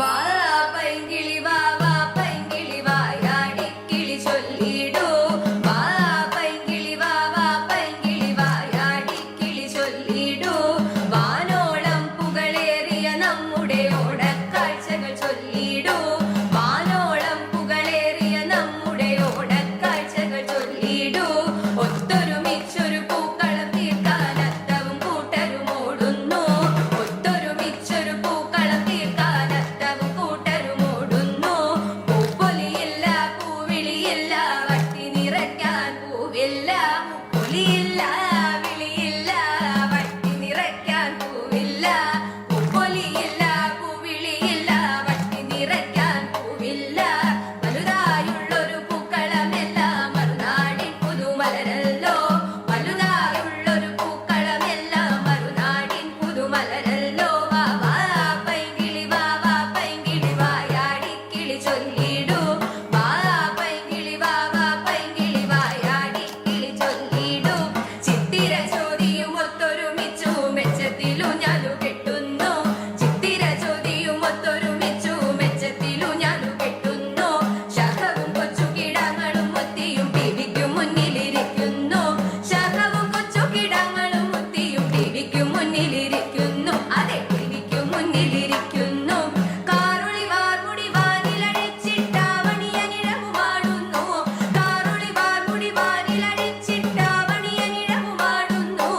വാ പൈങ്കിളി വാ വാ പൈങ്കിളി വായാടിക്കിളി ചൊല്ലിടൂ വാ പൈങ്കിളി വാ വാ പൈങ്കിളി വായാടിക്കിളി ചൊല്ലിടൂ വാനോളം പുകളേറിയ നമ്മുടെ ഓണക്കാഴ്ചകൾ ചൊല്ലിടൂ വാനോളം പുകളേറിയ നമ്മുടെ ഓണക്കാഴ്ചകൾ ചൊല്ലിടൂ ഒത്തൊരുമിച്ചൊരു പൂക്കളം തീർക്കാൻ അത്തവും കൂട്ടരും ഓടുന്നു ഒത്തൊരുമിച്ചൊരു പൂക്കളം തീർക്കാൻ അത്തവും കൂട്ടരും ഓടുന്നു പൂപ്പൊലിയില്ല പൂവിളിയില്ല വട്ടി നിറയ്ക്കാൻ പൂവില്ല പൂപ്പൊലിയില്ല വിളിയില്ല വട്ടി നിറയ്ക്കാൻ പൂവില്ല പൂപ്പൊലിയില്ല പൂവിളിയില്ല വട്ടി നിറയ്ക്കാൻ പൂവില്ല വലുതായുള്ളൊരു പൂക്കളമെല്ലാം മറുനാടിൻ പുതുമലരല്ലോ വലുതായുള്ളൊരു പൂക്കളമെല്ലാം മറുനാടിൻ പുതുമലരല്ലോ വാ വാ പൈങ്കിളി വാ വാ പൈങ്കിളി വായാടിക്കിളി ചൊല്ലിടൂ വാ പൈങ്കിളി വാ വാ പൈങ്കിളി വായാടിക്കിളി ചൊല്ലിടൂ ചിത്തിര ചോദിയും ഒത്തൊരുമിച്ചു മെച്ചത്തിലു ഞാനു കെട്ടുന്നു ചിത്തിര ചോദിയും ഒത്തൊരുമിച്ചു മെച്ചത്തിലു ഞാനു കെട്ടുന്നു ശഖവും കൊച്ചു കിടങ്ങളും മുത്തിയും ടിവിക്കു മുന്നിലിരിക്കുന്നു ശഖവും കൊച്ചു കിടങ്ങളും മുത്തിയും ടിവിക്കു മുന്നിലിരിക്കുന്നു അതെ ടിവിക്കു മുന്നിലിരിക്കുന്നു കാറുളി വാർമുടി വാനിലടിച്ചിട്ടാവണിയനിഴവുമാടുന്നു കാറുളി വാർമുടി വാനിലടിച്ചിട്ടാവണിയനിഴവുമാടുന്നു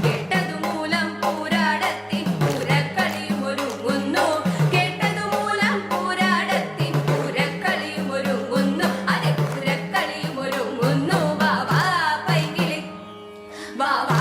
കേട്ടതുമൂലം പൂരാടത്തിൻ പൂരക്കളിയും ഒരുങ്ങുന്നു കേട്ടതുമൂലം പൂരാടത്തിൻ പൂരക്കളിയും ഒരുങ്ങുന്നു അതെ പൂരക്കളിയും ഒരുങ്ങുന്നു വാ വാ പൈങ്കിളി വാ വാ